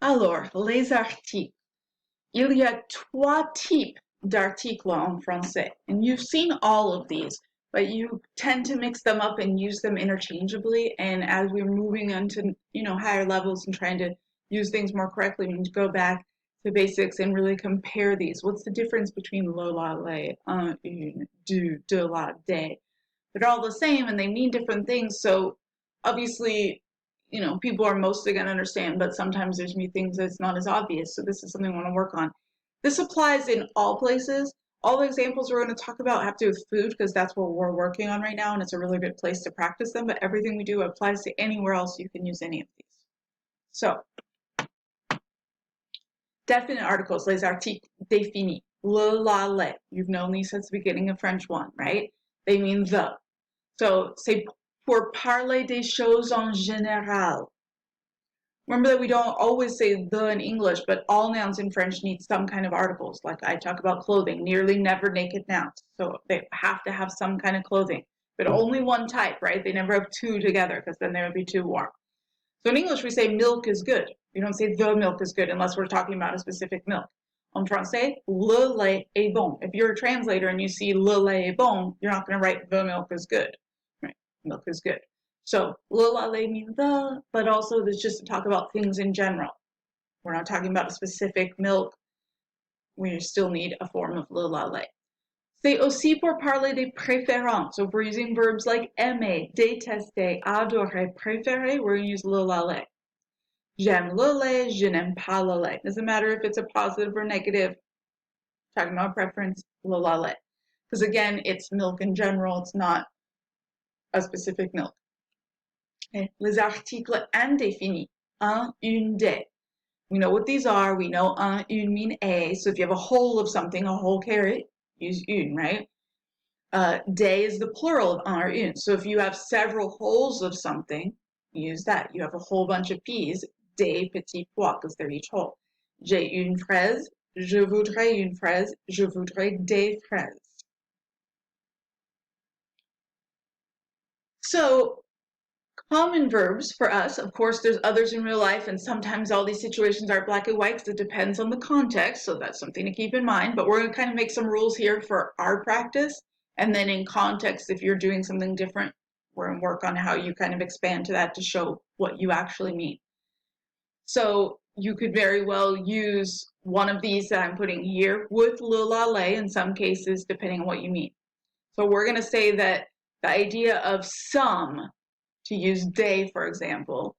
Alors, les articles. Il y a trois types d'articles en français, and you've seen all of these, but you tend to mix them up and use them interchangeably. And as we're moving into, higher levels and trying to use things more correctly, we need to go back to basics and really compare these. What's the difference between le, la, les, un, une, du, de, la, des? They're all the same and they mean different things. So obviously, people are mostly going to understand, but sometimes there's me things that's not as obvious. So this is something I want to work on. This applies in all places. All the examples we're going to talk about have to do with food because that's what we're working on right now, and it's a really good place to practice them. But everything we do applies to anywhere else you can use any of these. So, definite articles, les articles définis. Le, la, les. You've known these since the beginning of French 1, right? They mean the. So, c'est pour parler des choses en général. Remember that we don't always say the in English, but all nouns in French need some kind of articles. Like I talk about clothing, nearly never naked nouns. So they have to have some kind of clothing, but only one type, right? They never have two together because then they would be too warm. So in English, we say milk is good. We don't say the milk is good unless we're talking about a specific milk. En français, le lait est bon. If you're a translator and you see le lait est bon, you're not going to write the milk is good. Right? Milk is good. So, le la lait means the, but also there's just to talk about things in general. We're not talking about a specific milk. We still need a form of le la lait. C'est aussi pour parler des préférences. So if we're using verbs like aimer, détester, adorer, préférer, we're going to use le la lait. J'aime le lait, je n'aime pas le lait. Doesn't matter if it's a positive or negative. Talking about preference, le la lait. Because again, it's milk in general. It's not a specific milk. Okay. Les articles indéfinis. Un, une, des. We know what these are. We know un, une mean a. So if you have a whole of something, a whole carrot, use une, right? Des is the plural of un or une. So if you have several wholes of something, use that. You have a whole bunch of peas, des petits pois, because they're each whole. J'ai une fraise, je voudrais une fraise, je voudrais des fraises. So common verbs for us, of course, there's others in real life, and sometimes all these situations are black and white because it depends on the context, so that's something to keep in mind. But we're going to kind of make some rules here for our practice, and then in context, if you're doing something different, we're going to work on how you kind of expand to that to show what you actually mean. So you could very well use one of these that I'm putting here with le la lait in some cases, depending on what you mean. So we're going to say that the idea of some, to use des, for example,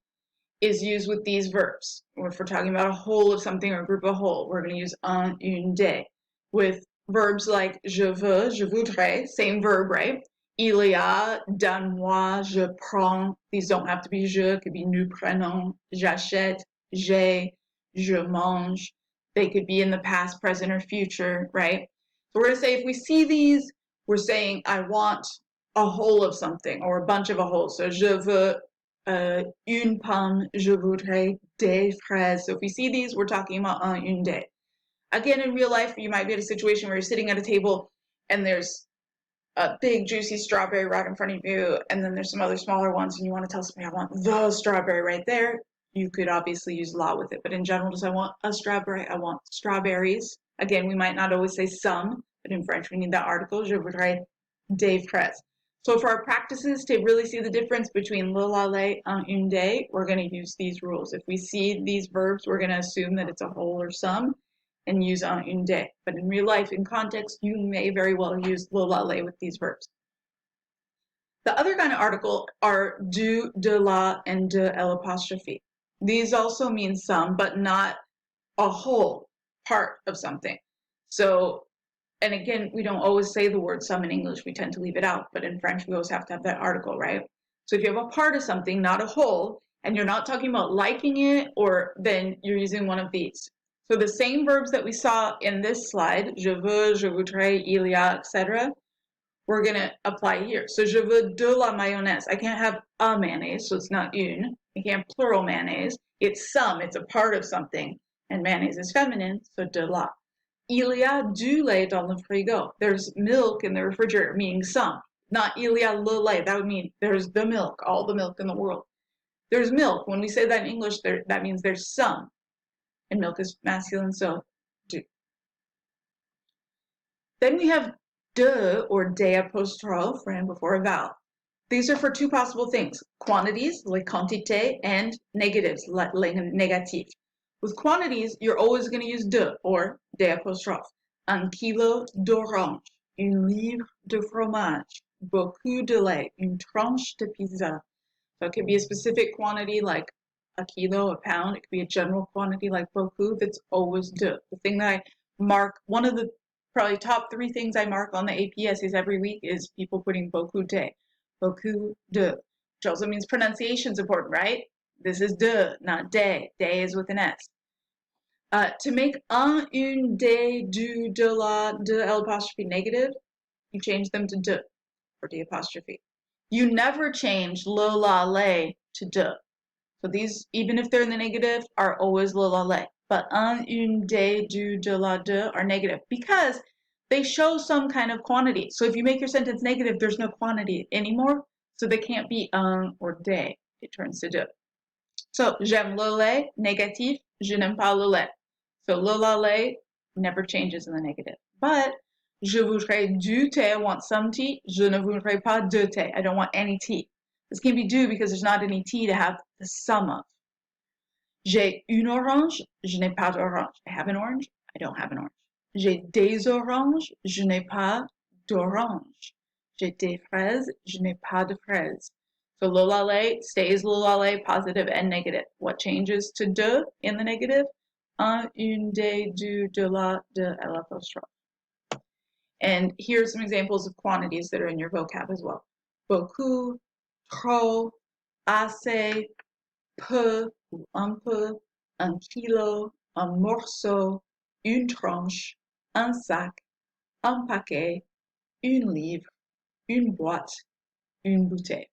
is used with these verbs. Or if we're talking about a whole of something or a group of whole, we're going to use un, une, des. With verbs like je veux, je voudrais, same verb, right? Il y a, donne-moi, je prends. These don't have to be je, it could be nous prenons, j'achète, j'ai, je mange. They could be in the past, present, or future, right? So we're going to say if we see these, we're saying I want a whole of something or a bunch of a whole. So je veux une pomme, je voudrais des fraises. So if we see these, we're talking about un, une, des. Again, in real life, you might be at a situation where you're sitting at a table and there's a big juicy strawberry right in front of you, and then there's some other smaller ones, and you want to tell somebody, I want the strawberry right there. You could obviously use la with it, but in general, just I want a strawberry, I want strawberries. Again, we might not always say some, but in French, we need that article, je voudrais des fraises. So for our practices, to really see the difference between le, la, les, un, une, des, we're going to use these rules. If we see these verbs, we're going to assume that it's a whole or some and use un, une, des. But in real life, in context, you may very well use le, la, les with these verbs. The other kind of article are du, de, la, and de l'apostrophe. These also mean some, but not a whole part of something. So, and again, we don't always say the word some in English. We tend to leave it out, but in French, we always have to have that article, right? So if you have a part of something, not a whole, and you're not talking about liking it, or then you're using one of these. So the same verbs that we saw in this slide, je veux, je voudrais, il y a, etc., we're going to apply here. So je veux de la mayonnaise. I can't have a mayonnaise, so it's not une. I can't plural mayonnaise. It's some, it's a part of something. And mayonnaise is feminine, so de la. Il y a du lait dans le frigo. There's milk in the refrigerator, meaning some. Not il y a le lait. That would mean there's the milk, all the milk in the world. There's milk. When we say that in English, that means there's some. and milk is masculine, so du. Then we have de or des apostrophe ran before a vowel. These are for two possible things: quantities, like quantité, and negatives, like négatif. With quantities, you're always going to use de or des apostrophe. Un kilo d'orange, une livre de fromage, beaucoup de lait, une tranche de pizza. So it could be a specific quantity like a kilo, a pound. It could be a general quantity like beaucoup. That's always de. The thing that I mark, one of the probably top 3 things I mark on the AP essays every week is people putting beaucoup de. Beaucoup de. Which also means pronunciation is important, right? This is de, not de. De is with an S. To make un, une, des, du, de la, de l'apostrophe negative, you change them to de for the apostrophe. You never change le, la, le to de. So these, even if they're in the negative, are always le, la, le. But un, une, des, du, de la, de are negative because they show some kind of quantity. So if you make your sentence negative, there's no quantity anymore. So they can't be un or des. It turns to de. So j'aime le lait, négatif, je n'aime pas le lait. So le, la, le never changes in the negative. But je voudrais du thé, I want some tea. Je ne voudrais pas de thé, I don't want any tea. This can be du because there's not any tea to have the sum of. J'ai une orange, je n'ai pas d'orange. I have an orange, I don't have an orange. J'ai des oranges, je n'ai pas d'orange. J'ai des fraises, je n'ai pas de fraises. So le, la, le stays le, la, le, positive and negative. What changes to de in the negative? Un, une, des, du, de la, de l'apostrophe. And here's some examples of quantities that are in your vocab as well. Beaucoup, trop, assez, peu ou un peu, un kilo, un morceau, une tranche, un sac, un paquet, une livre, une boîte, une bouteille.